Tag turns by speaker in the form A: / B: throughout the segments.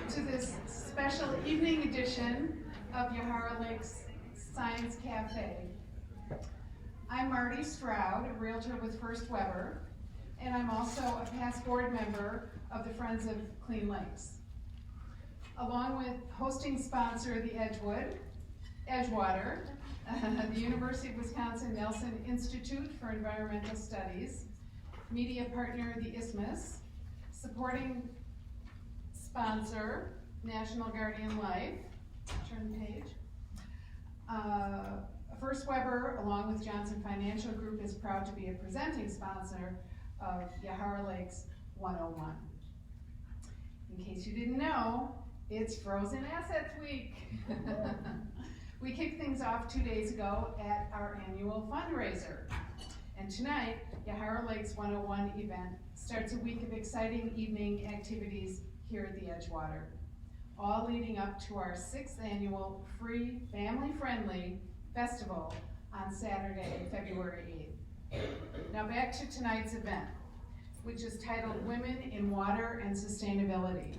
A: to this special evening edition of Yahara Lakes Science Cafe. I'm Marty Stroud, a realtor with First Weber, and I'm also a past board member of the Friends of Clean Lakes. Along with hosting sponsor the Edgewater, the University of Wisconsin-Nelson Institute for Environmental Studies, media partner the Isthmus, supporting sponsor National Guardian Life, turn the page. First Weber, along with Johnson Financial Group, is proud to be a presenting sponsor of Yahara Lakes 101. In case you didn't know, it's Frozen Assets Week. We kicked things off 2 days ago at our annual fundraiser. And tonight, Yahara Lakes 101 event starts a week of exciting evening activities here at the Edgewater, all leading up to our 6th annual free, family-friendly festival on Saturday, February 8th. Now back to tonight's event, which is titled Women in Water and Sustainability.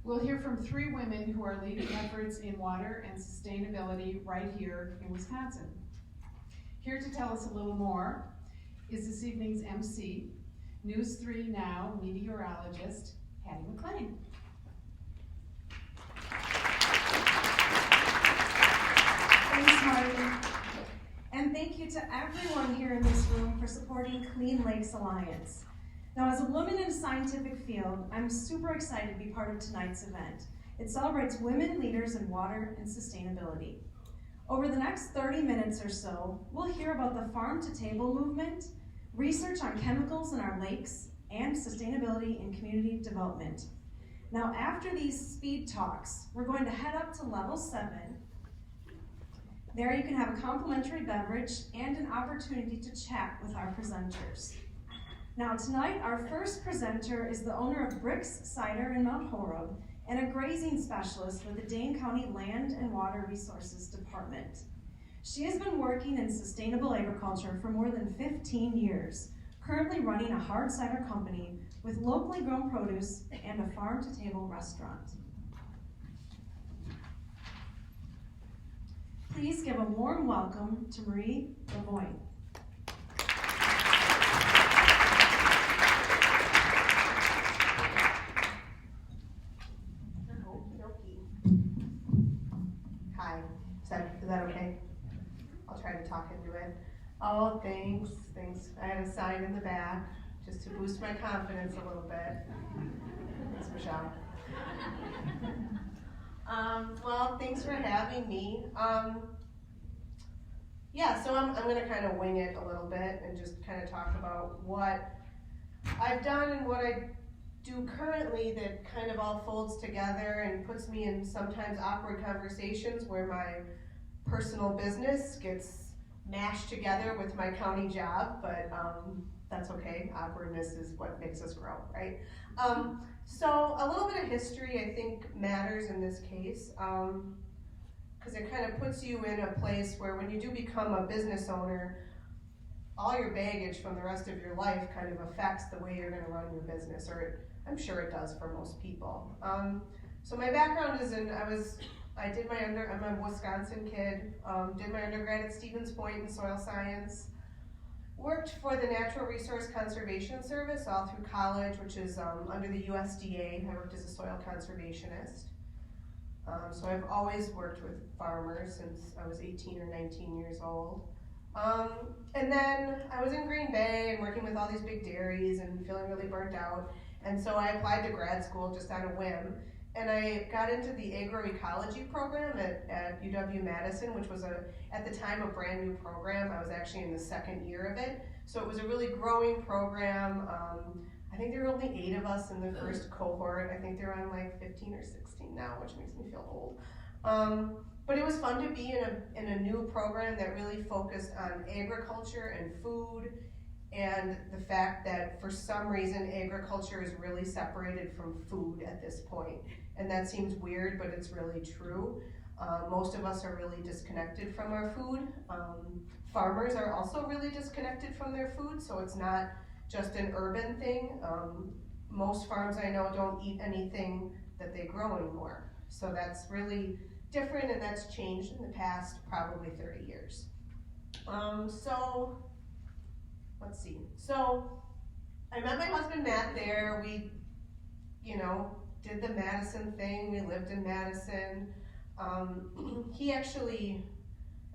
A: We'll hear from 3 women who are leading efforts in water and sustainability right here in Wisconsin. Here to tell us a little more is this evening's MC, News 3 Now meteorologist, Hattie McLean.
B: Thanks, Marty. And thank you to everyone here in this room for supporting Clean Lakes Alliance. Now, as a woman in a scientific field, I'm super excited to be part of tonight's event. It celebrates women leaders in water and sustainability. Over the next 30 minutes or so, we'll hear about the farm-to-table movement, research on chemicals in our lakes, and sustainability in community development. Now, after these speed talks, we're going to head up to level 7. There you can have a complimentary beverage and an opportunity to chat with our presenters. Now tonight, our first presenter is the owner of Bricks Cider in Mount Horeb and a grazing specialist with the Dane County Land and Water Resources Department. She has been working in sustainable agriculture for more than 15 years, currently running a hard cider company with locally grown produce and a farm-to-table restaurant. Please give a warm welcome to Marie Lavoie.
C: Hi, is that okay? I'll try to talk into it. Oh, thanks. I had a sign in the back just to boost my confidence a little bit. Thanks, Michelle. Well, thanks for having me. So I'm going to kind of wing it a little bit and just kind of talk about what I've done and what I do currently that kind of all folds together and puts me in sometimes awkward conversations where my personal business gets mashed together with my county job, but that's okay. Awkwardness is what makes us grow, right? So a little bit of history I think matters in this case, because it kind of puts you in a place where when you do become a business owner, all your baggage from the rest of your life kind of affects the way you're going to run your business, or I'm sure it does for most people. So my background is I'm a Wisconsin kid, did my undergrad at Stevens Point in soil science, worked for the Natural Resource Conservation Service all through college, which is under the USDA. I worked as a soil conservationist. So I've always worked with farmers since I was 18 or 19 years old. And then I was in Green Bay and working with all these big dairies and feeling really burnt out. And so I applied to grad school just on a whim. And I got into the agroecology program at UW-Madison, which was at the time a brand new program. I was actually in the 2nd year of it. So it was a really growing program. I think there were only 8 of us in the first cohort. I think they're on like 15 or 16 now, which makes me feel old. But it was fun to be in a new program that really focused on agriculture and food, and the fact that for some reason agriculture is really separated from food at this point. And that seems weird, but it's really true. Most of us are really disconnected from our food. Farmers are also really disconnected from their food, so it's not just an urban thing. most farms I know don't eat anything that they grow anymore. So that's really different, and that's changed in the past probably 30 years. So let's see. So I met my husband Matt there. We, did the Madison thing. We lived in Madison. He actually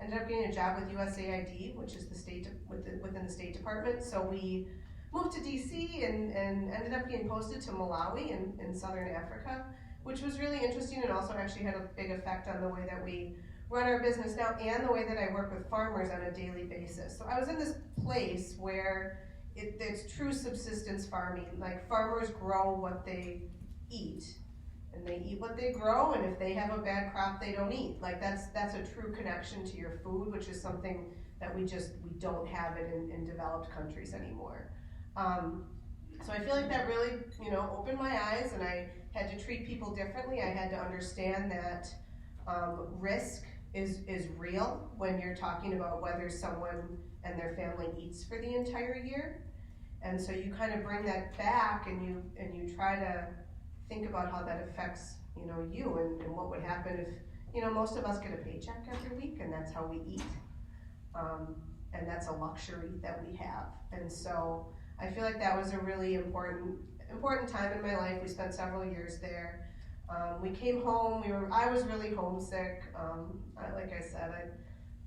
C: ended up getting a job with USAID, which is the state within the State Department. So we moved to DC and ended up getting posted to Malawi in Southern Africa, which was really interesting and also actually had a big effect on the way that we run our business now and the way that I work with farmers on a daily basis. So I was in this place where it's true subsistence farming. Like, farmers grow what they eat, and they eat what they grow, and if they have a bad crop, they don't eat. Like, that's a true connection to your food, which is something that we don't have it in developed countries anymore. So I feel like that really, opened my eyes, and I had to treat people differently. I had to understand that risk is real when you're talking about whether someone and their family eats for the entire year. And so you kind of bring that back, and you try to think about how that affects, you and what would happen if, most of us get a paycheck every week, and that's how we eat. And that's a luxury that we have. And so I feel like that was a really important time in my life. We spent several years there. We came home. I was really homesick. Like I said,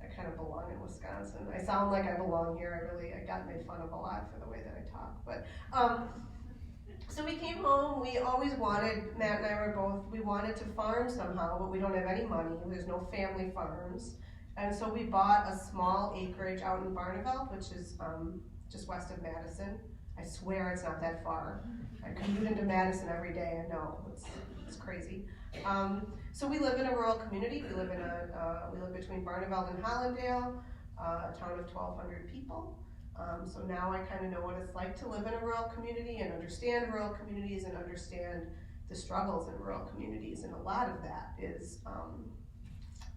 C: I kind of belong in Wisconsin. I sound like I belong here. I got made fun of a lot for the way that I talk. But so we came home. We always wanted, Matt and I we wanted to farm somehow, but we don't have any money. There's no family farms. And so we bought a small acreage out in Barneveld, which is just west of Madison. I swear it's not that far. I commute into Madison every day. I know, it's crazy. So we live in a rural community. We live between Barneveld and Hollandale, a town of 1,200 people. So now I kind of know what it's like to live in a rural community and understand rural communities and understand the struggles in rural communities. And a lot of that is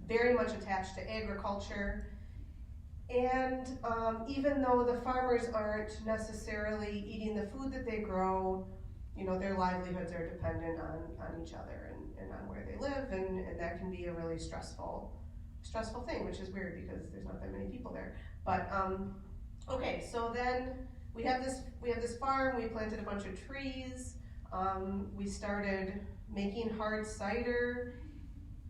C: very much attached to agriculture. And even though the farmers aren't necessarily eating the food that they grow, their livelihoods are dependent on each other and on where they live, and that can be a really stressful thing, which is weird because there's not that many people there. But okay, so then we have this farm. We planted a bunch of trees. We started making hard cider.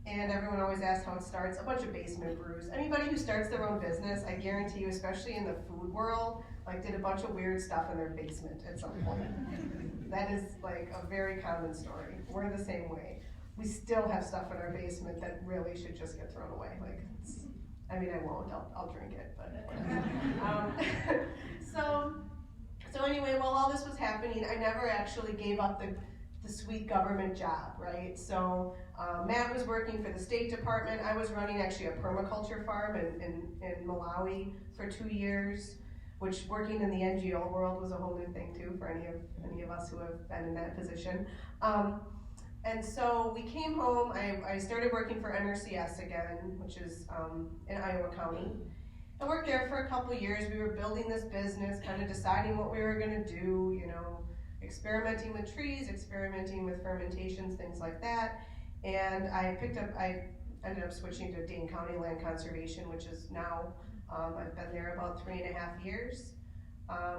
C: And everyone always asks how it starts. A bunch of basement brews. Anybody who starts their own business, I guarantee you, especially in the food world, did a bunch of weird stuff in their basement at some point. That is a very common story. We're the same way. We still have stuff in our basement that really should just get thrown away. I won't. I'll drink it, but so anyway, while all this was happening, I never actually gave up the sweet government job, right? So Matt was working for the State Department. I was running actually a permaculture farm in Malawi for 2 years, which working in the NGO world was a whole new thing too for any of us who have been in that position. And so we came home. I started working for NRCS again, which is in Iowa County. I worked there for a couple years. We were building this business, kind of deciding what we were going to do, experimenting with trees, experimenting with fermentations, things like that. And I ended up switching to Dane County Land Conservation, which is now, I've been there about 3.5 years,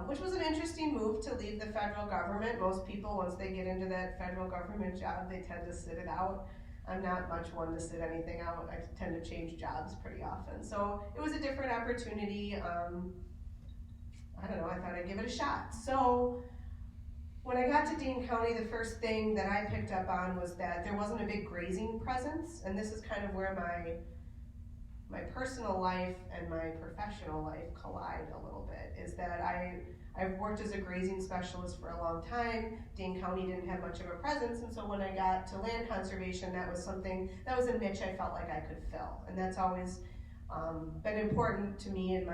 C: which was an interesting move to leave the federal government. Most people, once they get into that federal government job, they tend to sit it out. I'm not much one to sit anything out. I tend to change jobs pretty often. So it was a different opportunity. I don't know, I thought I'd give it a shot. So when I got to Dane County, the first thing that I picked up on was that there wasn't a big grazing presence, and this is kind of where my personal life and my professional life collide a little bit, is that I've worked as a grazing specialist for a long time. Dane County didn't have much of a presence, and so when I got to land conservation, that was a niche I felt like I could fill, and that's always been important to me in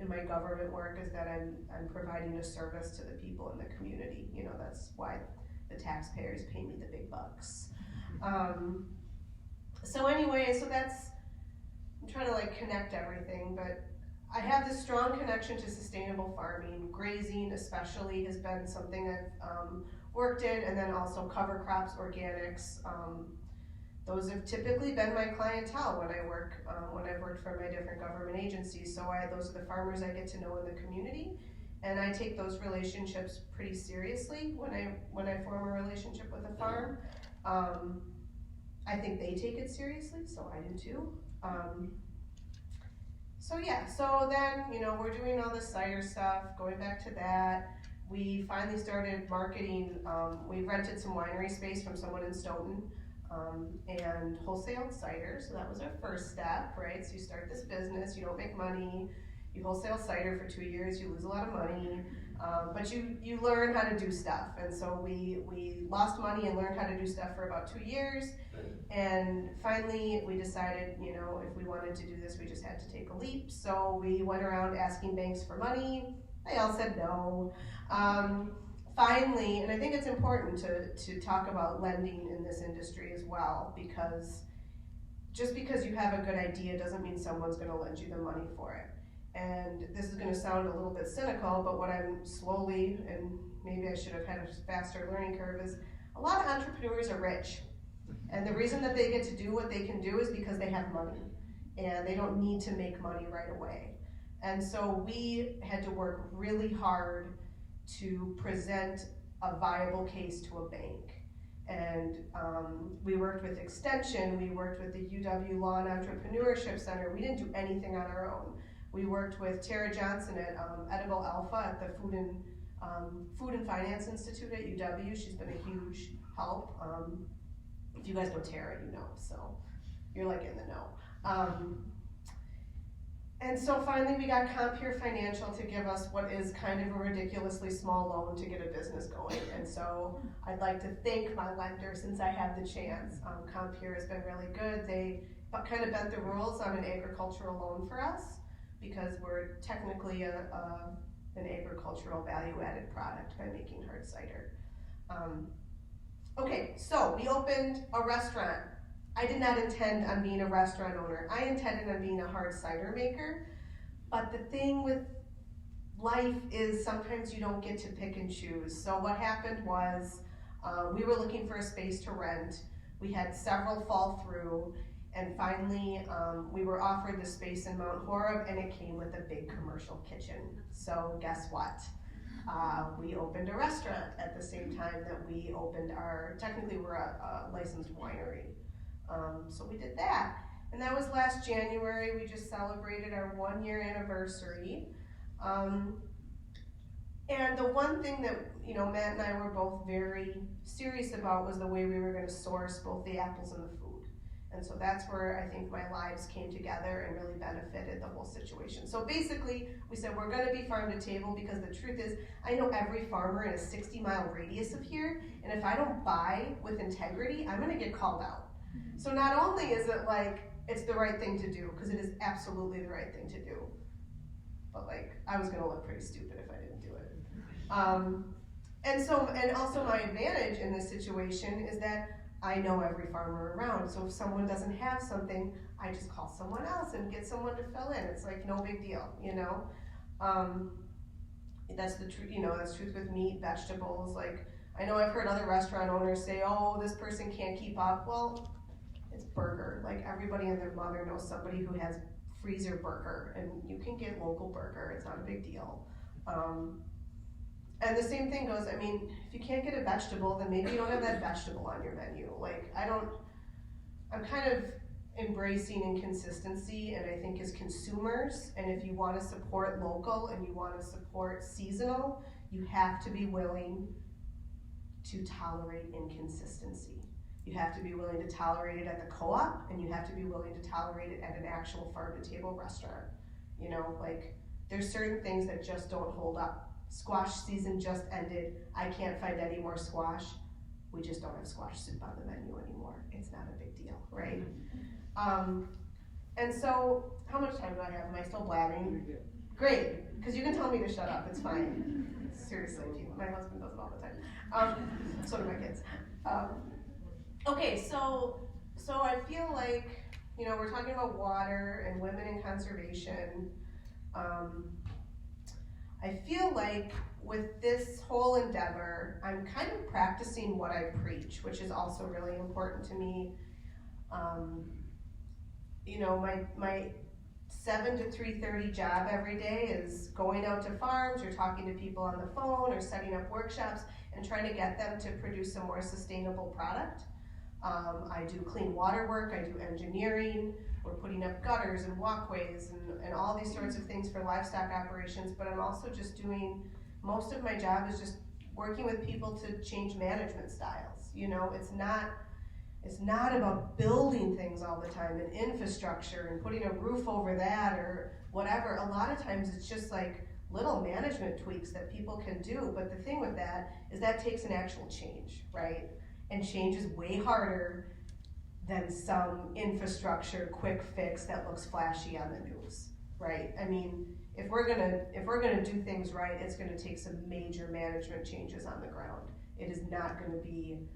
C: my government work, is that I'm providing a service to the people in the community. That's why the taxpayers pay me the big bucks. So anyway, I'm trying to connect everything, but I have this strong connection to sustainable farming. Grazing especially has been something I've worked in, and then also cover crops, organics. Those have typically been my clientele when I've worked for my different government agencies. So those are the farmers I get to know in the community, and I take those relationships pretty seriously when I form a relationship with a farm. I think they take it seriously, so I do too. So then, we're doing all this cider stuff. Going back to that, we finally started marketing. We rented some winery space from someone in Stoughton, and wholesaled cider. So that was our first step, right? So you start this business, you don't make money, you wholesale cider for 2 years, you lose a lot of money, but you learn how to do stuff. And so we lost money and learned how to do stuff for about 2 years. And finally we decided, if we wanted to do this, we just had to take a leap. So we went around asking banks for money. They all said no. Finally, and I think it's important to talk about lending in this industry as well, because just because you have a good idea doesn't mean someone's going to lend you the money for it. And this is going to sound a little bit cynical, but what I'm slowly, and maybe I should have had a faster learning curve, is a lot of entrepreneurs are rich. And the reason that they get to do what they can do is because they have money, and they don't need to make money right away. And so we had to work really hard to present a viable case to a bank. And we worked with Extension, we worked with the UW Law and Entrepreneurship Center. We didn't do anything on our own. We worked with Tara Johnson at Edible Alpha at the Food and Finance Institute at UW. She's been a huge help. If you guys know Tara, you know, so you're like in the know. And so finally we got Compure Financial to give us what is kind of a ridiculously small loan to get a business going. And so I'd like to thank my lender since I have the chance. Compure has been really good. They kind of bent the rules on an agricultural loan for us because we're technically an agricultural value-added product by making hard cider. Okay, so we opened a restaurant. I did not intend on being a restaurant owner. I intended on being a hard cider maker. But the thing with life is sometimes you don't get to pick and choose. So what happened was we were looking for a space to rent. We had several fall through, and finally we were offered the space in Mount Horeb, and it came with a big commercial kitchen. So guess what? We opened a restaurant at the same time that we opened technically we're a licensed winery. So we did that, and that was last January. We just celebrated our 1-year anniversary. And the one thing that Matt and I were both very serious about was the way we were going to source both the apples and the food. And so that's where I think my lives came together and really benefited the whole situation. So basically, we said we're going to be farm to table because the truth is, I know every farmer in a 60-mile radius of here, and if I don't buy with integrity, I'm going to get called out. So not only is it like it's the right thing to do, because it is absolutely the right thing to do, but I was going to look pretty stupid if I didn't do it. And also my advantage in this situation is that I know every farmer around. So if someone doesn't have something, I just call someone else and get someone to fill in. It's no big deal, That's the truth, that's truth with meat, vegetables. I know I've heard other restaurant owners say, oh, this person can't keep up. Well, it's burger. Everybody and their mother knows somebody who has freezer burger, and you can get local burger. It's not a big deal. And the same thing goes, if you can't get a vegetable, then maybe you don't have that vegetable on your menu. I'm kind of embracing inconsistency, and I think as consumers, and if you want to support local and you want to support seasonal, you have to be willing to tolerate inconsistency. You have to be willing to tolerate it at the co-op, and you have to be willing to tolerate it at an actual farm-to-table restaurant. There's certain things that just don't hold up. Squash season just ended. I can't find any more squash. We just don't have squash soup on the menu anymore. It's not a big deal, right? And so, how much time do I have? Am I still blabbing? Great, because you can tell me to shut up. It's fine. Seriously, my husband does it all the time. So do my kids. Okay, so I feel like, we're talking about water and women in conservation. I feel like with this whole endeavor, I'm kind of practicing what I preach, which is also really important to me. You know, my 7 to 3:30 job every day is going out to farms or talking to people on the phone or setting up workshops and trying to get them to produce a more sustainable product. I do clean water work, I do engineering, we're putting up gutters and walkways and all these sorts of things for livestock operations, but I'm also just doing, most of my job is just working with people to change management styles. You know, it's not about building things all the time and infrastructure and putting a roof over that or whatever. A lot of times it's just like little management tweaks that people can do, but the thing with that is that takes an actual change, right? And change is way harder than some infrastructure quick fix that looks flashy on the news, right? I mean, if we're gonna do things right, it's gonna take some major management changes on the ground. It is not gonna be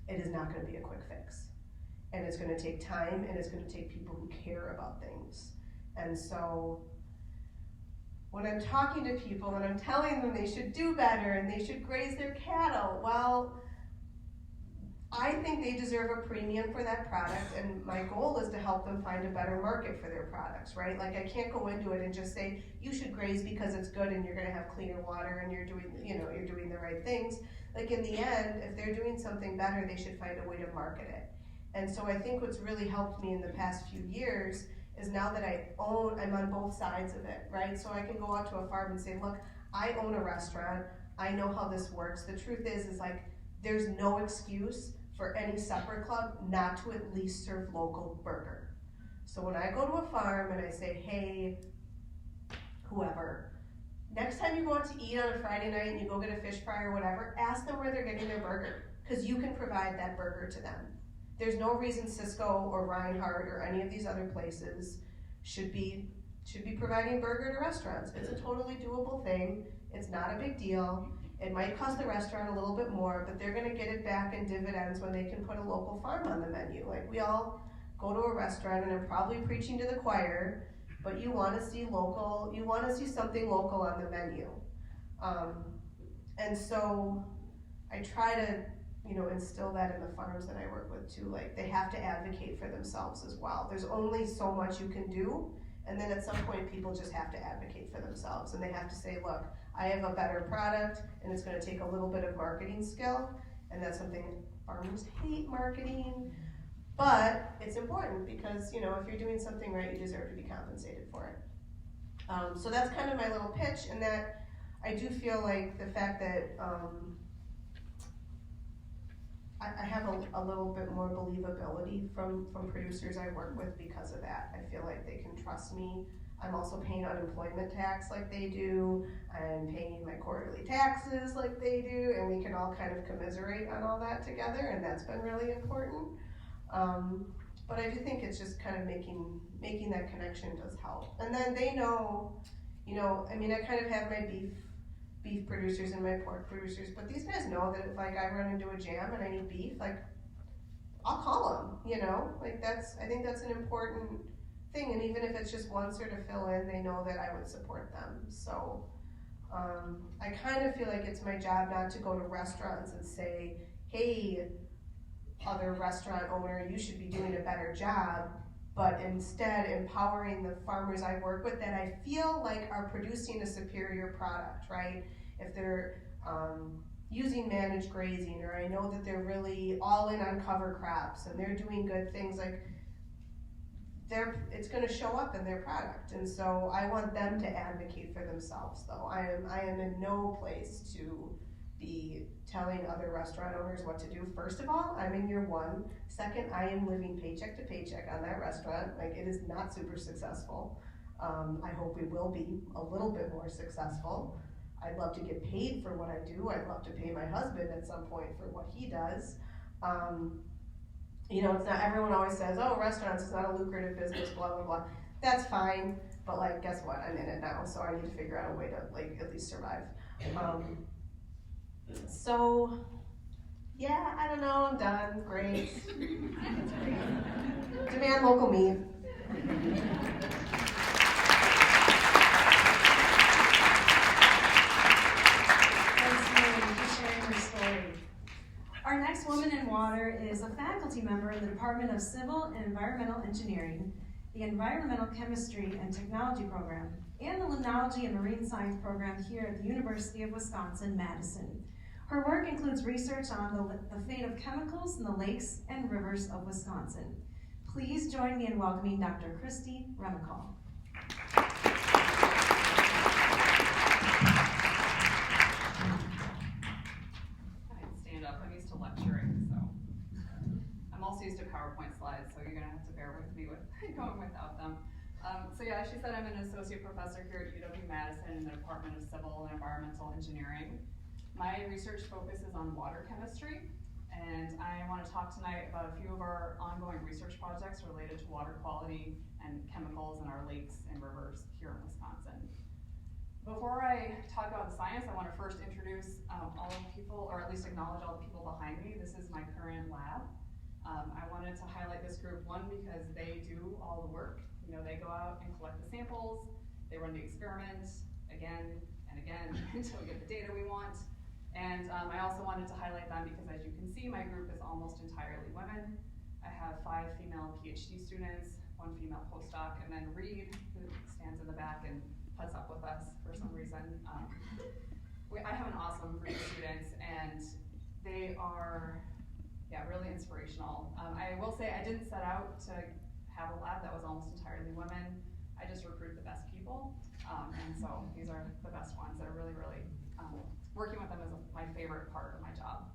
C: a quick fix. And it's gonna take time, and it's gonna take people who care about things. And so when I'm talking to people and I'm telling them they should do better and they should graze their cattle, well, I think they deserve a premium for that product, and my goal is to help them find a better market for their products, right? Like, I can't go into it and just say, you should graze because it's good and you're gonna have cleaner water and you're doing the right things. Like, in the end, if they're doing something better, they should find a way to market it. And so I think what's really helped me in the past few years is now that I'm on both sides of it, right? So I can go out to a farm and say, look, I own a restaurant, I know how this works. The truth is like, there's no excuse for any supper club not to at least serve local burger. So when I go to a farm and I say, hey, whoever, next time you go out to eat on a Friday night and you go get a fish fry or whatever, ask them where they're getting their burger, because you can provide that burger to them. There's no reason Cisco or Reinhardt or any of these other places should be providing burger to restaurants. It's a totally doable thing. It's not a big deal. It might cost the restaurant a little bit more, but they're gonna get it back in dividends when they can put a local farm on the menu. Like, we all go to a restaurant, and I'm probably preaching to the choir, but you wanna see local, you wanna see something local on the menu. And so I try to, instill that in the farms that I work with too. Like, they have to advocate for themselves as well. There's only so much you can do, and then at some point people just have to advocate for themselves, and they have to say, look, I have a better product, and it's gonna take a little bit of marketing skill, and that's something farmers hate, marketing, but it's important because, if you're doing something right, you deserve to be compensated for it. So that's kind of my little pitch, and that I do feel like the fact that I have a little bit more believability from producers I work with because of that. I feel like they can trust me. I'm also paying unemployment tax like they do. I'm paying my quarterly taxes like they do, and we can all kind of commiserate on all that together, and that's been really important. But I do think it's just kind of making that connection does help. And then they know, I kind of have my beef producers and my pork producers, but these guys know that if I run into a jam and I need beef, I'll call them, I think that's an important thing, and even if it's just once or to fill in, they know that I would support them. So I kind of feel like it's my job not to go to restaurants and say, hey, other restaurant owner, you should be doing a better job, but instead empowering the farmers I work with that I feel like are producing a superior product, right? If they're using managed grazing, or I know that they're really all in on cover crops and they're doing good things, it's going to show up in their product. And so I want them to advocate for themselves, though. I am in no place to be telling other restaurant owners what to do. First of all, I'm in year one. Second, I am living paycheck to paycheck on that restaurant. It is not super successful. I hope we will be a little bit more successful. I'd love to get paid for what I do. I'd love to pay my husband at some point for what he does. It's not, everyone always says, oh, restaurants is not a lucrative business, blah, blah, blah. That's fine, but guess what? I'm in it now, so I need to figure out a way to at least survive. So, yeah, I don't know, I'm done, great. Demand local meat.
B: Woman in Water is a faculty member in the Department of Civil and Environmental Engineering, the Environmental Chemistry and Technology program, and the Limnology and Marine Science program here at the University of Wisconsin-Madison. Her work includes research on the fate of chemicals in the lakes and rivers of Wisconsin. Please join me in welcoming Dr. Christy Remicall.
D: I'm used to lecturing, so I'm also used to PowerPoint slides, so you're gonna have to bear with me with going without them. So yeah, she said I'm an associate professor here at UW-Madison in the Department of Civil and Environmental Engineering. My research focuses on water chemistry, and I want to talk tonight about a few of our ongoing research projects related to water quality and chemicals in our lakes and rivers here in Wisconsin. Before I talk about the science, I want to first introduce all the people, or at least acknowledge all the people behind me. This is my current lab. I wanted to highlight this group, one, because they do all the work. You know, they go out and collect the samples, they run the experiments again and again until we get the data we want. And I also wanted to highlight them because, as you can see, my group is almost entirely women. I have 5 female PhD students, 1 female postdoc, and then Reed, who stands in the back and puts up with us for some reason. I have an awesome group of students, and they are, really inspirational. I will say I didn't set out to have a lab that was almost entirely women. I just recruit the best people, and so these are the best ones that are really, working with them is my favorite part of my job.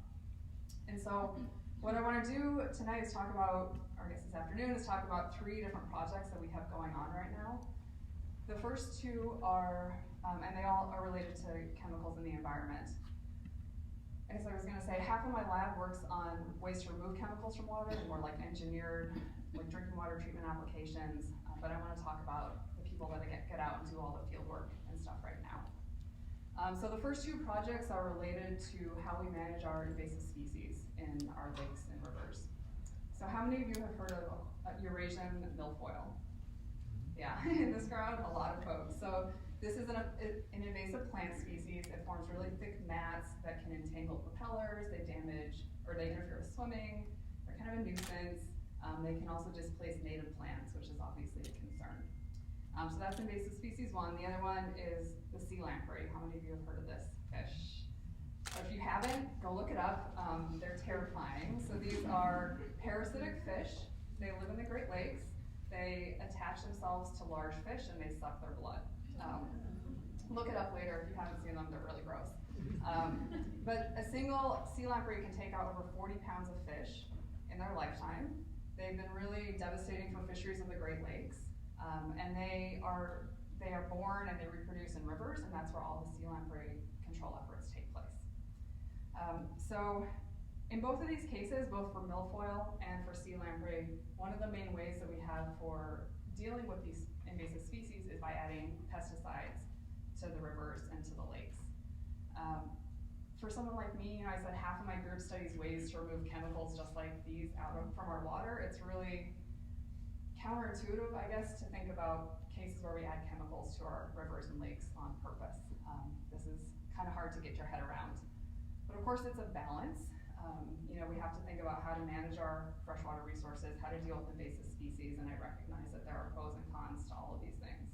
D: And so what I want to do tonight is talk about, or I guess this afternoon, is talk about 3 different projects that we have going on right now. The first 2 are, and they all are related to chemicals in the environment. As I was going to say, half of my lab works on ways to remove chemicals from water, more like engineered, like drinking water treatment applications, but I want to talk about the people that get out and do all the field work and stuff right now. So the first 2 projects are related to how we manage our invasive species in our lakes and rivers. So how many of you have heard of Eurasian milfoil? Yeah, in this crowd, a lot of folks. So this is an invasive plant species. It forms really thick mats that can entangle propellers. They damage, or they interfere with swimming. They're kind of a nuisance. They can also displace native plants, which is obviously a concern. So that's invasive species 1. The other one is the sea lamprey. How many of you have heard of this fish? If you haven't, go look it up. They're terrifying. So these are parasitic fish. They live in the Great Lakes. They attach themselves to large fish and they suck their blood. Look it up later if you haven't seen them, they're really gross. But a single sea lamprey can take out over 40 pounds of fish in their lifetime. They've been really devastating for fisheries of the Great Lakes. And they are born and they reproduce in rivers, and that's where all the sea lamprey control efforts take place. So in both of these cases, both for milfoil and for sea lamprey, one of the main ways that we have for dealing with these invasive species is by adding pesticides to the rivers and to the lakes. For someone like me, I said half of my group studies ways to remove chemicals just like these from our water. It's really counterintuitive, I guess, to think about cases where we add chemicals to our rivers and lakes on purpose. This is kind of hard to get your head around. But of course, it's a balance. We have to think about how to manage our freshwater resources, how to deal with invasive species, and I recognize that there are pros and cons to all of these things.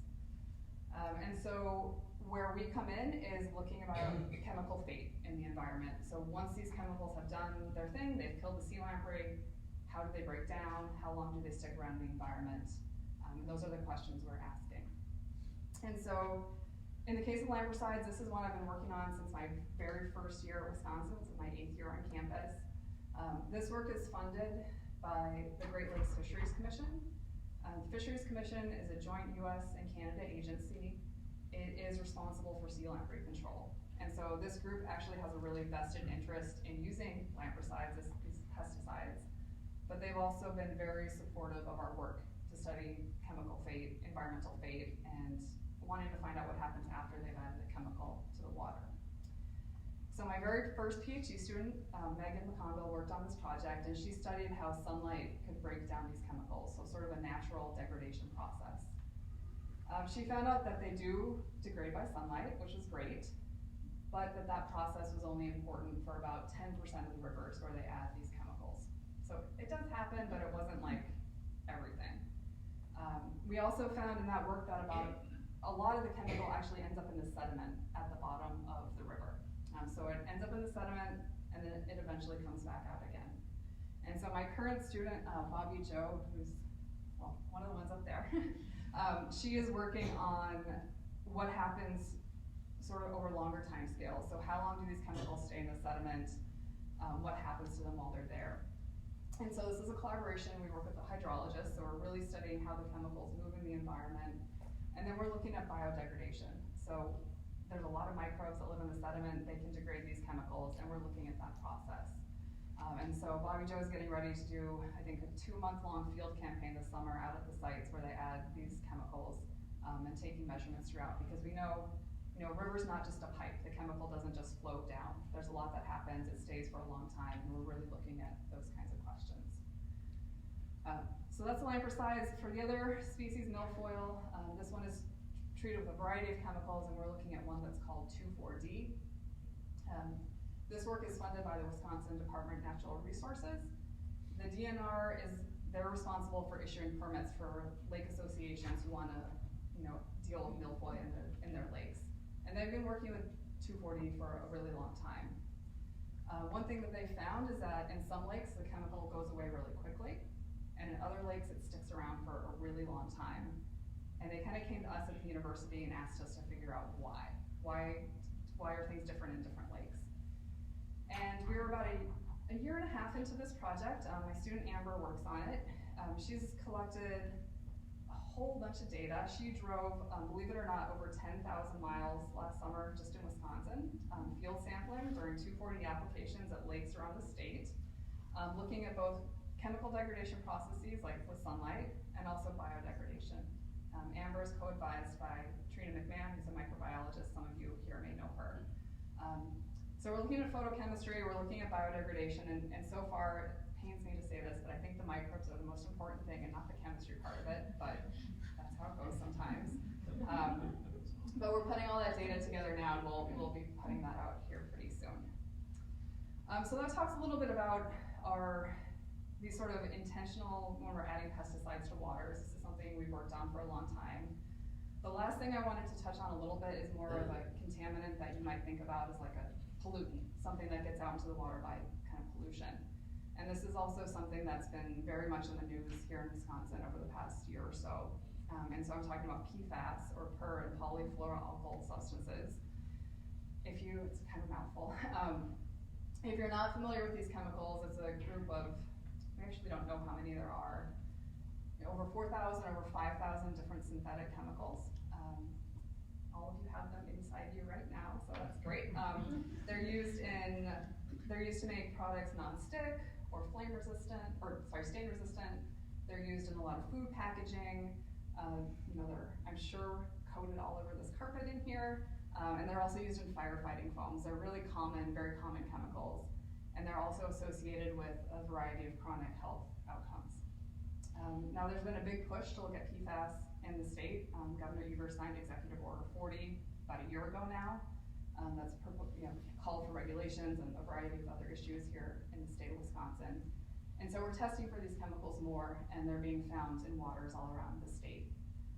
D: And so where we come in is looking about chemical fate in the environment. So once these chemicals have done their thing, they've killed the sea lamprey, how do they break down? How long do they stick around the environment? And those are the questions we're asking. And so in the case of lampricides, this is one I've been working on since my very first year at Wisconsin. This is my 8th year on campus. This work is funded by the Great Lakes Fisheries Commission. The Fisheries Commission is a joint US and Canada agency. It is responsible for sea lamprey control. And so this group actually has a really vested interest in using lampricides, these pesticides, but they've also been very supportive of our work to study chemical fate, environmental fate, and wanting to find out what happens after they've added a chemical to the water. So my very first PhD student, Megan McConville, worked on this project, and she studied how sunlight could break down these chemicals, so sort of a natural degradation process. She found out that they do degrade by sunlight, which is great, but that process was only important for about 10% of the rivers where they add these chemicals. also found in that work that about a lot of the chemical actually ends up in the sediment at the bottom of the river. So it ends up in the sediment and then it eventually comes back out again. And so my current student, Bobby Jo, who's, well, one of the ones up there, she is working on what happens sort of over longer time scales. So how long do these chemicals stay in the sediment? What happens to them while they're there? And so this is a collaboration. We work with the hydrologists, so we're really studying how the chemicals move in the environment. And then we're looking at biodegradation. So there's a lot of microbes that live in the sediment. They can degrade these chemicals, and we're looking at that process. And so Bobby Jo is getting ready to do, I think, a 2-month-long field campaign this summer out at the sites where they add these chemicals and taking measurements throughout, because we know, a river's not just a pipe. The chemical doesn't just float down. There's a lot that happens. It stays for a long time, and we're really looking at those kinds of questions. So that's the lamprey size. For the other species, Milfoil, this one is treated with a variety of chemicals, and we're looking at one that's called 2,4-D. This work is funded by the Wisconsin Department of Natural Resources. The DNR they're responsible for issuing permits for lake associations who want to, deal with milfoil in their lakes. And they've been working with 2,4-D for a really long time. One thing that they found is that in some lakes, the chemical goes away really quickly, and in other lakes, it sticks around for a really long time. And they kind of came to us at the university and asked us to figure out why. Why are things different in different lakes? And we were about a year and a half into this project. My student Amber works on it. She's collected a whole bunch of data. She drove, believe it or not, over 10,000 miles last summer just in Wisconsin, field sampling during 2,4-D applications at lakes around the state, looking at both chemical degradation processes like with sunlight and also biodegradation. Amber is co-advised by Trina McMahon, who's a microbiologist. Some of you here may know her. So we're looking at photochemistry, we're looking at biodegradation, and so far, it pains me to say this, but I think the microbes are the most important thing and not the chemistry part of it, but that's how it goes sometimes. But we're putting all that data together now, and we'll be putting that out here pretty soon. So that talks a little bit about these sort of intentional, when we're adding pesticides to waters. This is something we've worked on for a long time. The last thing I wanted to touch on a little bit is more of a contaminant that you might think about as like a pollutant, something that gets out into the water by kind of pollution. And this is also something that's been very much in the news here in Wisconsin over the past year or so. And so I'm talking about PFAS, or per and polyfluoroalkyl substances. It's kind of a mouthful. If you're not familiar with these chemicals, it's a group of, we actually don't know how many there are, over 4,000, over 5,000 different synthetic chemicals. All of you have them inside you right now, so that's great. They're used to make products non-stick or stain resistant. They're used in a lot of food packaging. They're, I'm sure, coated all over this carpet in here. And they're also used in firefighting foams. They're really common, very common chemicals. And they're also associated with a variety of chronic health outcomes. Now there's been a big push to look at PFAS in the state. Governor Evers signed Executive Order 40 about a year ago now. That's called for regulations and a variety of other issues here in the state of Wisconsin. And so we're testing for these chemicals more, and they're being found in waters all around the state.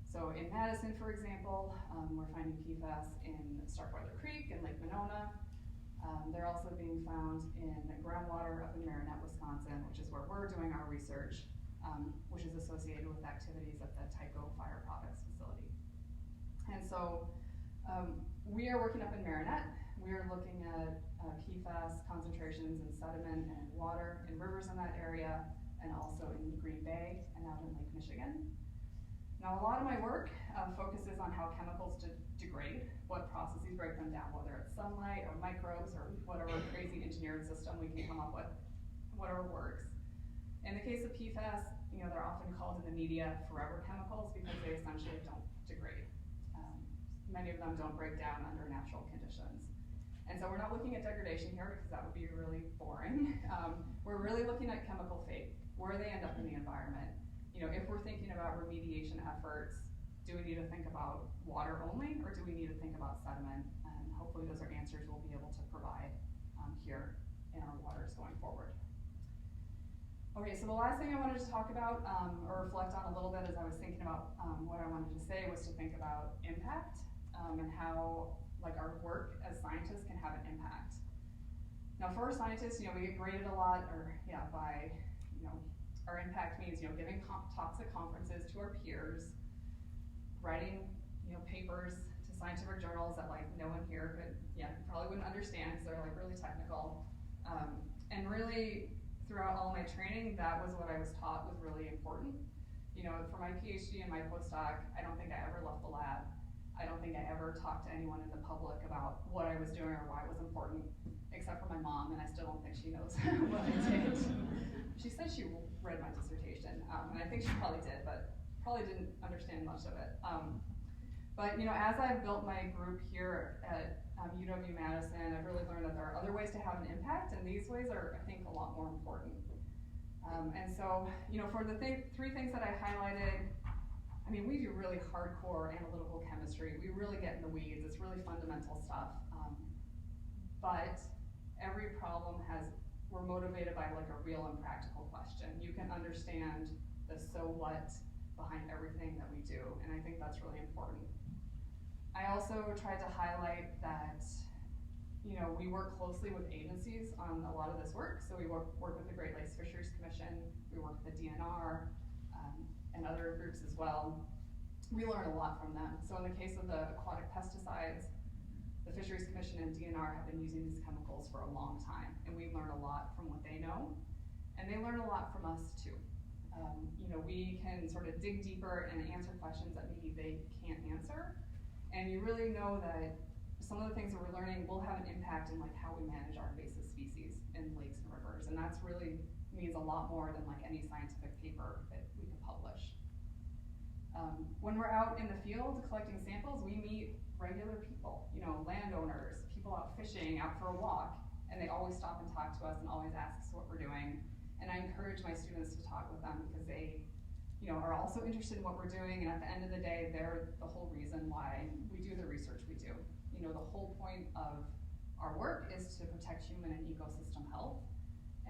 D: So in Madison, for example, we're finding PFAS in Starkweather Creek and Lake Monona. They're also being found in groundwater up in Marinette, Wisconsin, which is where we're doing our research, which is associated with activities at the Tyco Fire Products facility. And so we are working up in Marinette. We are looking at PFAS concentrations in sediment and water in rivers in that area, and also in Green Bay and out in Lake Michigan. Now, a lot of my work focuses on how chemicals degrade, what processes break them down, whether it's sunlight or microbes or whatever crazy engineered system we can come up with, whatever works. In the case of PFAS, they're often called in the media forever chemicals because they essentially don't degrade. Many of them don't break down under natural conditions. And so we're not looking at degradation here because that would be really boring. We're really looking at chemical fate, where they end up in the environment. If we're thinking about remediation efforts, do we need to think about water only, or do we need to think about sediment? And hopefully those are answers we'll be able to provide here in our waters going forward. Okay, so the last thing I wanted to talk about, or reflect on a little bit as I was thinking about what I wanted to say, was to think about impact, and how like our work as scientists can have an impact. Now for scientists, we get graded a lot, or by, our impact means, giving talks at conferences to our peers, writing, papers to scientific journals that like no one here could, probably wouldn't understand because they're like really technical. And really throughout all my training, that was what I was taught was really important. For my PhD and my postdoc, I don't think I ever left the lab. I don't think I ever talked to anyone in the public about what I was doing or why it was important, except for my mom, and I still don't think she knows what I did. She said she read my dissertation, and I think she probably did, but probably didn't understand much of it. But as I've built my group here at UW-Madison, I've really learned that there are other ways to have an impact, and these ways are, I think, a lot more important. And so, for the three things that I highlighted, we do really hardcore analytical chemistry. We really get in the weeds. It's really fundamental stuff. But every problem we're motivated by like a real and practical question. You can understand the so what behind everything that we do, and I think that's really important. I also tried to highlight that, we work closely with agencies on a lot of this work. So we work with the Great Lakes Fisheries Commission, we work with the DNR, and other groups as well. We learn a lot from them. So in the case of the aquatic pesticides, the Fisheries Commission and DNR have been using these chemicals for a long time, and we learn a lot from what they know, and they learn a lot from us too. We can sort of dig deeper and answer questions that maybe they can't answer, and you really know that some of the things that we're learning will have an impact in like how we manage our invasive species in lakes and rivers, and that's really means a lot more than like any scientific paper that we could publish. When we're out in the field collecting samples, we meet regular people, landowners, people out fishing, out for a walk, and they always stop and talk to us and always ask us what we're doing. And I encourage my students to talk with them because they, are also interested in what we're doing, and at the end of the day, they're the whole reason why we do the research we do. The whole point of our work is to protect human and ecosystem health,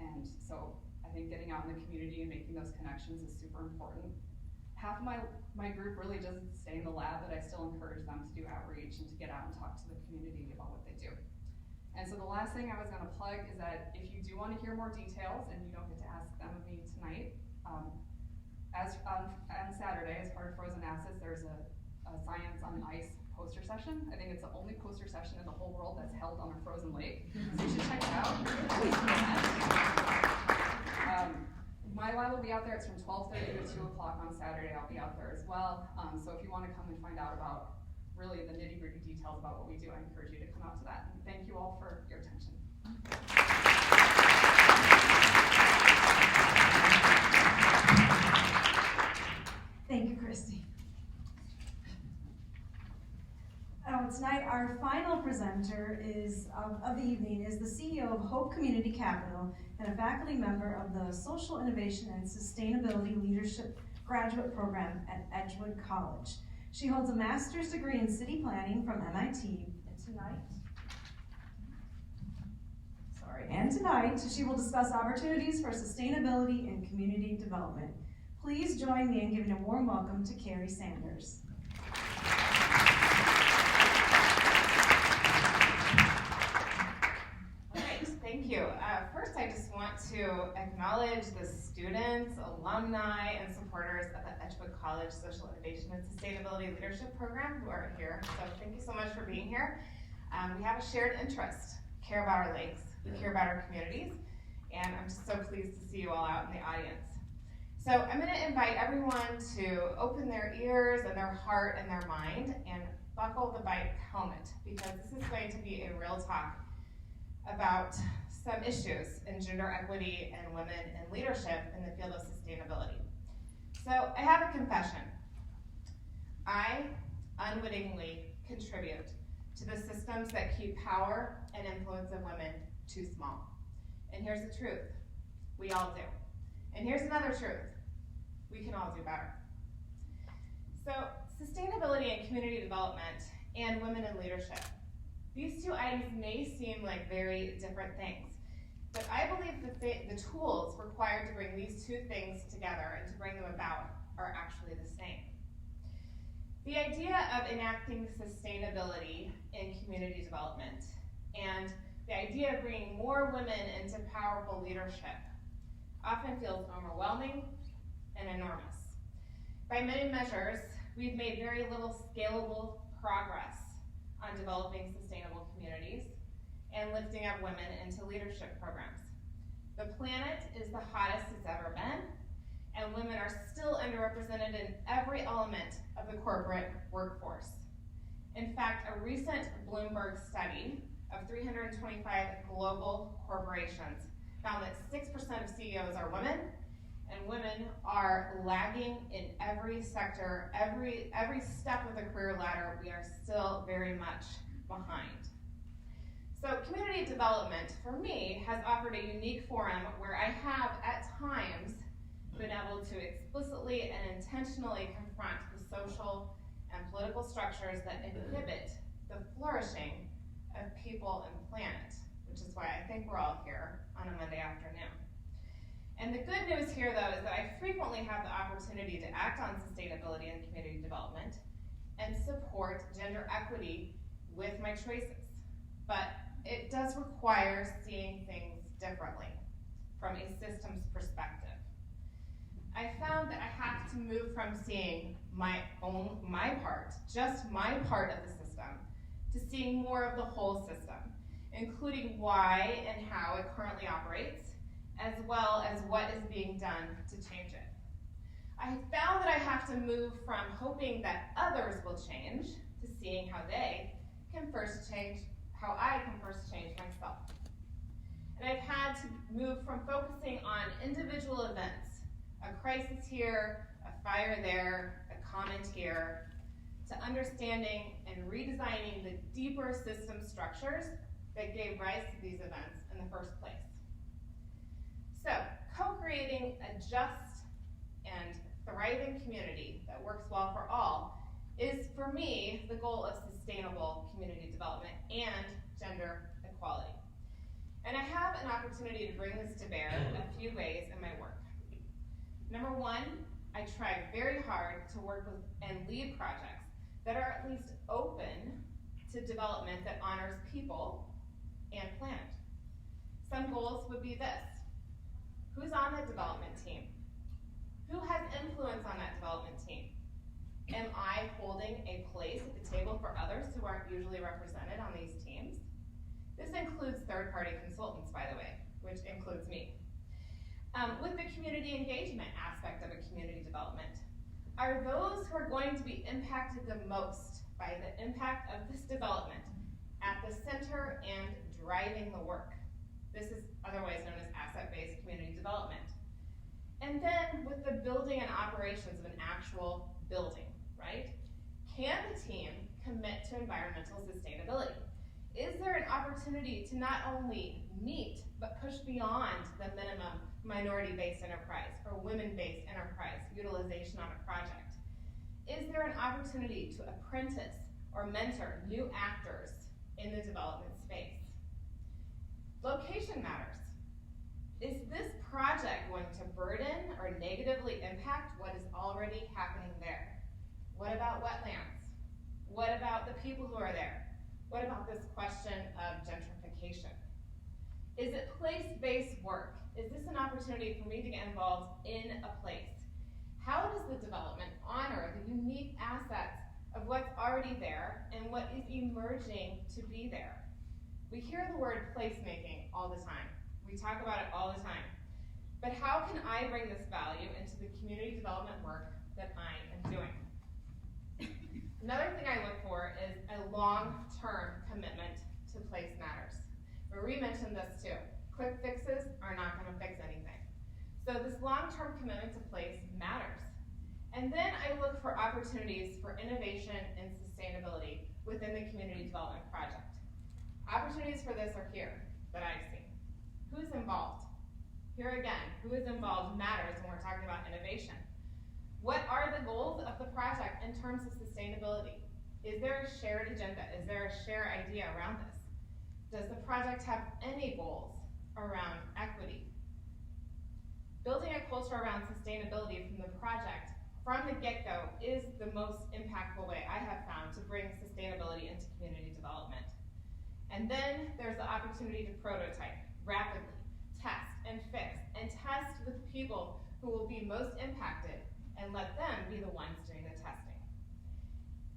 D: and so I think getting out in the community and making those connections is super important. Half of my group really doesn't stay in the lab, but I still encourage them to do outreach and to get out and talk to the community about what they do. And so the last thing I was going to plug is that if you do want to hear more details, and you don't get to ask them of me tonight, on Saturday, as part of Frozen Assets, there's a Science on Ice poster session. I think it's the only poster session in the whole world that's held on a frozen lake, so you should check it out. My lab will be out there. It's from 12:30 to 2 o'clock on Saturday. I'll be out there as well. So if you want to come and find out about really the nitty-gritty details about what we do, I encourage you to come out to that. And thank you all for your attention.
B: Thank you, Christy. Tonight, our final presenter of the evening is the CEO of Hope Community Capital and a faculty member of the Social Innovation and Sustainability Leadership Graduate Program at Edgewood College. She holds a master's degree in city planning from MIT, and tonight she will discuss opportunities for sustainability and community development. Please join me in giving a warm welcome to Carrie Sanders.
E: Thank you. First, I just want to acknowledge the students, alumni, and supporters of the Edgewood College Social Innovation and Sustainability Leadership Program who are here. So thank you so much for being here. We have a shared interest, care about our lakes, we care about our communities, and I'm just so pleased to see you all out in the audience. So I'm going to invite everyone to open their ears and their heart and their mind and buckle the bike helmet, because this is going to be a real talk about some issues in gender equity and women in leadership in the field of sustainability. So I have a confession. I unwittingly contribute to the systems that keep power and influence of women too small. And here's the truth. We all do. And here's another truth. We can all do better. So sustainability and community development and women in leadership. These two items may seem like very different things, But I believe the tools required to bring these two things together and to bring them about are actually the same. The idea of enacting sustainability in community development and the idea of bringing more women into powerful leadership often feels overwhelming and enormous. By many measures, we've made very little scalable progress on developing sustainable communities and lifting up women into leadership programs. The planet is the hottest it's ever been, and women are still underrepresented in every element of the corporate workforce. In fact, a recent Bloomberg study of 325 global corporations found that 6% of CEOs are women, and women are lagging in every sector, every step of the career ladder. We are still very much behind. So community development, for me, has offered a unique forum where I have, at times, been able to explicitly and intentionally confront the social and political structures that inhibit the flourishing of people and planet, which is why I think we're all here on a Monday afternoon. And the good news here, though, is that I frequently have the opportunity to act on sustainability and community development and support gender equity with my choices. But it does require seeing things differently from a systems perspective. I found that I have to move from seeing my part, just my part of the system, to seeing more of the whole system, including why and how it currently operates, as well as what is being done to change it. I found that I have to move from hoping that others will change to seeing how I can first change myself. And I've had to move from focusing on individual events, a crisis here, a fire there, a comment here, to understanding and redesigning the deeper system structures that gave rise to these events in the first place. So, co-creating a just and thriving community that works well for all is, for me, the goal of sustainable community development and gender equality. And I have an opportunity to bring this to bear in a few ways in my work. Number one, I try very hard to work with and lead projects that are at least open to development that honors people and planet. Some goals would be this: who's on the development team? Who has influence on that development team? Am I holding a place at the table for others who aren't usually represented on these teams? This includes third-party consultants, by the way, which includes me. With the community engagement aspect of a community development, are those who are going to be impacted the most by the impact of this development at the center and driving the work? This is otherwise known as asset-based community development. And then with the building and operations of an actual building, right? Can the team commit to environmental sustainability? Is there an opportunity to not only meet, but push beyond the minimum minority-based enterprise or women-based enterprise utilization on a project? Is there an opportunity to apprentice or mentor new actors in the development space? Location matters. Is this project going to burden or negatively impact what is already happening there? What about wetlands? What about the people who are there? What about this question of gentrification? Is it place-based work? Is this an opportunity for me to get involved in a place? How does the development honor the unique assets of what's already there and what is emerging to be there? We hear the word placemaking all the time. We talk about it all the time. But how can I bring this value into the community development work that I am doing? Another thing I look for is a long-term commitment to place matters. Marie mentioned this too. Quick fixes are not going to fix anything. So this long-term commitment to place matters. And then I look for opportunities for innovation and sustainability within the community development project. Opportunities for this are here that I've seen. Who's involved? Here again, who is involved matters when we're talking about innovation. What are the goals of the project in terms of sustainability? Is there a shared agenda? Is there a shared idea around this? Does the project have any goals around equity. Building a culture around sustainability from the project, from the get-go, is the most impactful way I have found to bring sustainability into community development. And then there's the opportunity to prototype rapidly, test and fix, and test with people who will be most impacted and let them be the ones doing the testing.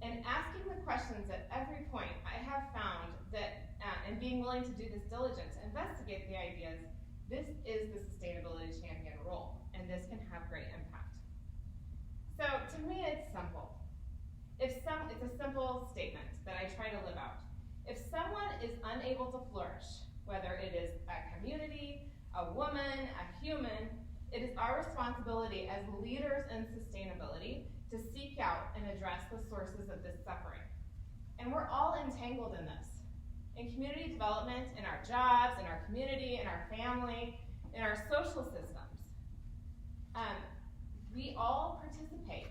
E: And asking the questions at every point, I have found that, and being willing to do this diligence, investigate the ideas, this is the sustainability champion role, and this can have great impact. So to me, it's simple. It's a simple statement that I try to live out. If someone is unable to flourish, whether it is a community, a woman, a human, it is our responsibility as leaders in sustainability to seek out and address the sources of this suffering. And we're all entangled in this. In community development, in our jobs, in our community, in our family, in our social systems. We all participate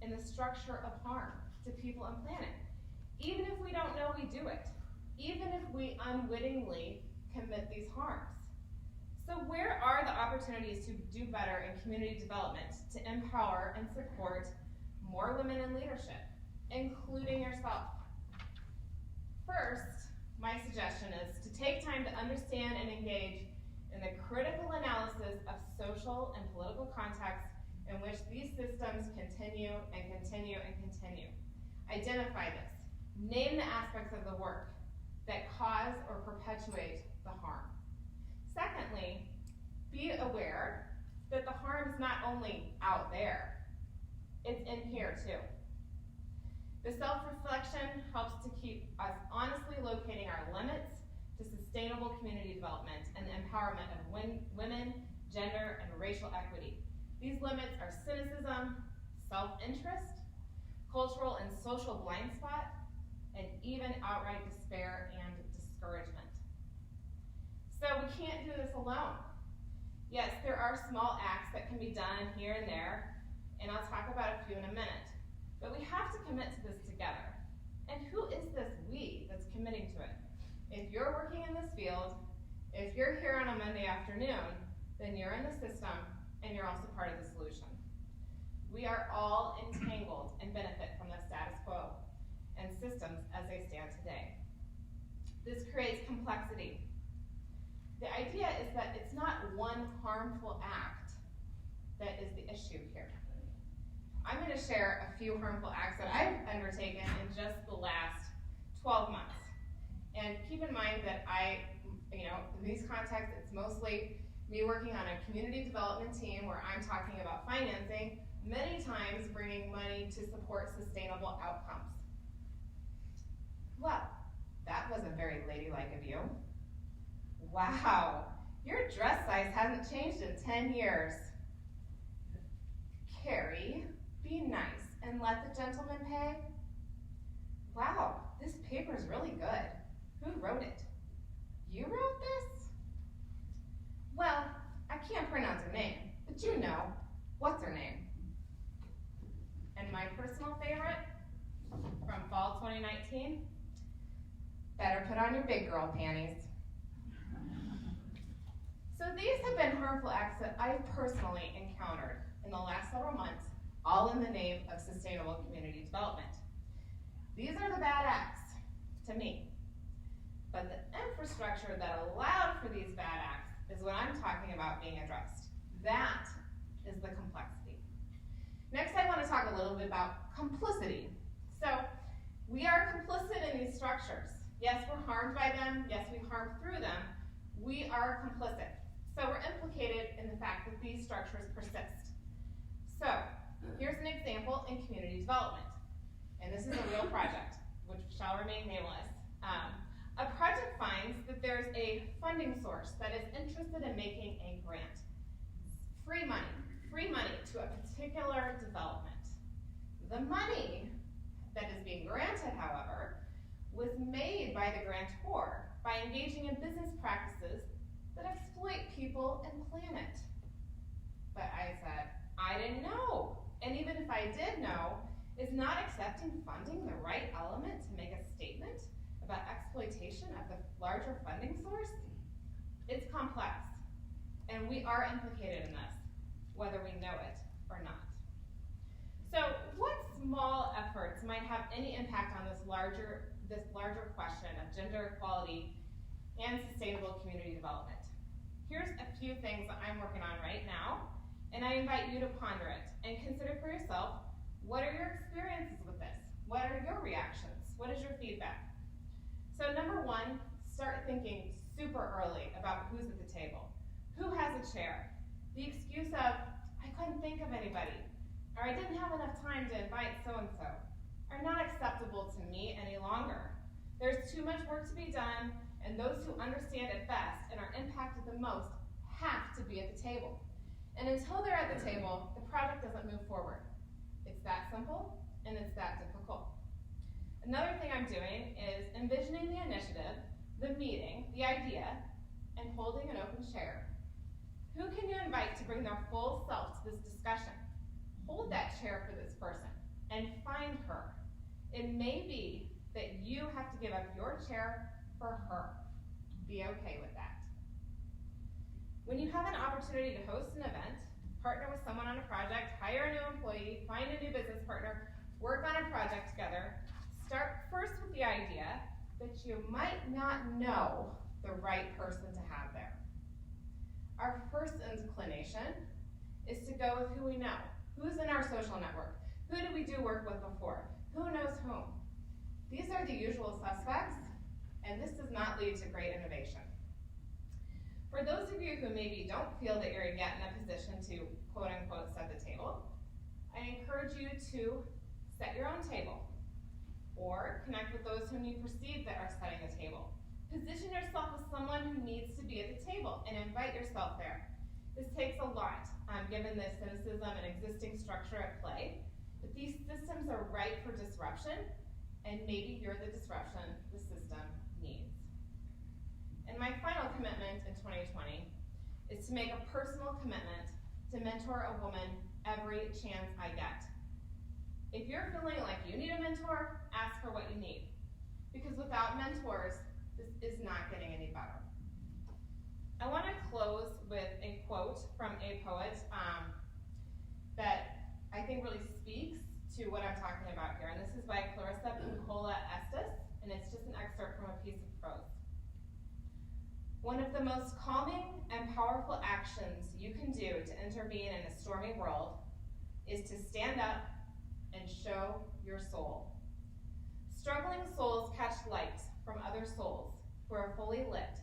E: in the structure of harm to people and planet. Even if we don't know we do it. Even if we unwittingly commit these harms. So where are the opportunities to do better in community development to empower and support more women in leadership, including yourself? First, my suggestion is to take time to understand and engage in the critical analysis of social and political contexts in which these systems continue and continue and continue. Identify this. Name the aspects of the work that cause or perpetuate the harm. Secondly, be aware that the harm is not only out there, it's in here too. The self-reflection helps to keep us honestly locating our limits to sustainable community development and the empowerment of women, gender, and racial equity. These limits are cynicism, self-interest, cultural and social blind spot, and even outright despair and discouragement. So we can't do this alone. Yes, there are small acts that can be done here and there, and I'll talk about a few in a minute. But we have to commit to this together. And who is this we that's committing to it? If you're working in this field, if you're here on a Monday afternoon, then you're in the system and you're also part of the solution. We are all entangled and benefit from the status quo and systems as they stand today. This creates complexity. The idea is that it's not one harmful act that is the issue here. I'm going to share a few harmful acts that I've undertaken in just the last 12 months. And keep in mind that in these contexts, it's mostly me working on a community development team where I'm talking about financing, many times bringing money to support sustainable outcomes. Well, that wasn't very ladylike of you. Wow, your dress size hasn't changed in 10 years. Carrie, be nice and let the gentleman pay. Wow, this paper's really good. Who wrote it? You wrote this? Well, I can't pronounce her name, but you know, what's her name? And my personal favorite from fall 2019, better put on your big girl panties. So these have been harmful acts that I've personally encountered in the last several months, all in the name of sustainable community development. These are the bad acts, to me. But the infrastructure that allowed for these bad acts is what I'm talking about being addressed. That is the complexity. Next, I want to talk a little bit about complicity. So, we are complicit in these structures. Yes, we're harmed by them. Yes, we harm through them. We are complicit. So we're implicated in the fact that these structures persist. So, here's an example in community development. And this is a real project, which shall remain nameless. A project finds that there's a funding source that is interested in making a grant. Free money to a particular development. The money that is being granted, however, was made by the grantor by engaging in business practices that exploit people and planet. But I said, I didn't know. And even if I did know, is not accepting funding the right element to make a statement about exploitation of the larger funding source? It's complex, and we are implicated in this, whether we know it or not. So what small efforts might have any impact on this larger question of gender equality and sustainable community development? Here's a few things that I'm working on right now, and I invite you to ponder it and consider for yourself, what are your experiences with this? What are your reactions? What is your feedback? So number one, start thinking super early about who's at the table. Who has a chair? The excuse of, I couldn't think of anybody, or I didn't have enough time to invite so-and-so, are not acceptable to me any longer. There's too much work to be done, and those who understand it best and are impacted the most have to be at the table. And until they're at the table, the project doesn't move forward. It's that simple, and it's that difficult. Another thing I'm doing is envisioning the initiative, the meeting, the idea, and holding an open chair. Who can you invite to bring their full self to this discussion? Hold that chair for this person and find her. It may be that you have to give up your chair for her. Be okay with that. When you have an opportunity to host an event, partner with someone on a project, hire a new employee, find a new business partner, work on a project together, start first with the idea that you might not know the right person to have there. Our first inclination is to go with who we know. Who's in our social network? Who did we do work with before? Who knows whom? These are the usual suspects, and this does not lead to great innovation. For those of you who maybe don't feel that you're yet in a position to quote unquote set the table, I encourage you to set your own table or connect with those whom you perceive that are setting the table. Position yourself as someone who needs to be at the table and invite yourself there. This takes a lot, given the cynicism and existing structure at play, but these systems are ripe for disruption, and maybe you're the disruption the system needs. And my final commitment in 2020 is to make a personal commitment to mentor a woman every chance I get. If you're feeling like you need a mentor, ask for what you need. Because without mentors, this is not getting any better. I want to close with a quote from a poet that I think really speaks to what I'm talking about here. And this is by Clarissa Pinkola Estes, and it's just an excerpt from a piece of prose. One of the most calming and powerful actions you can do to intervene in a stormy world is to stand up and show your soul. Struggling souls catch light from other souls who are fully lit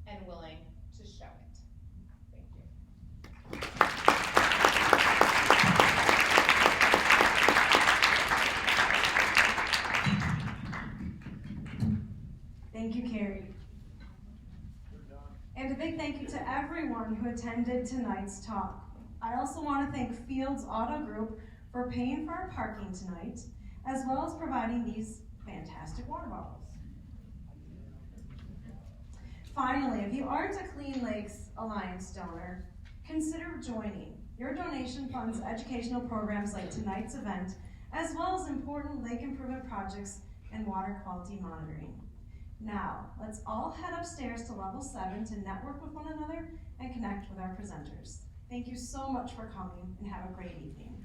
E: and willing to show it. Thank you.
B: Thank you, Carrie. And a big thank you to everyone who attended tonight's talk. I also want to thank Fields Auto Group for paying for our parking tonight, as well as providing these fantastic water bottles. Finally, if you aren't a Clean Lakes Alliance donor, consider joining. Your donation funds educational programs like tonight's event, as well as important lake improvement projects and water quality monitoring. Now, let's all head upstairs to level 7 to network with one another and connect with our presenters. Thank you so much for coming, and have a great evening.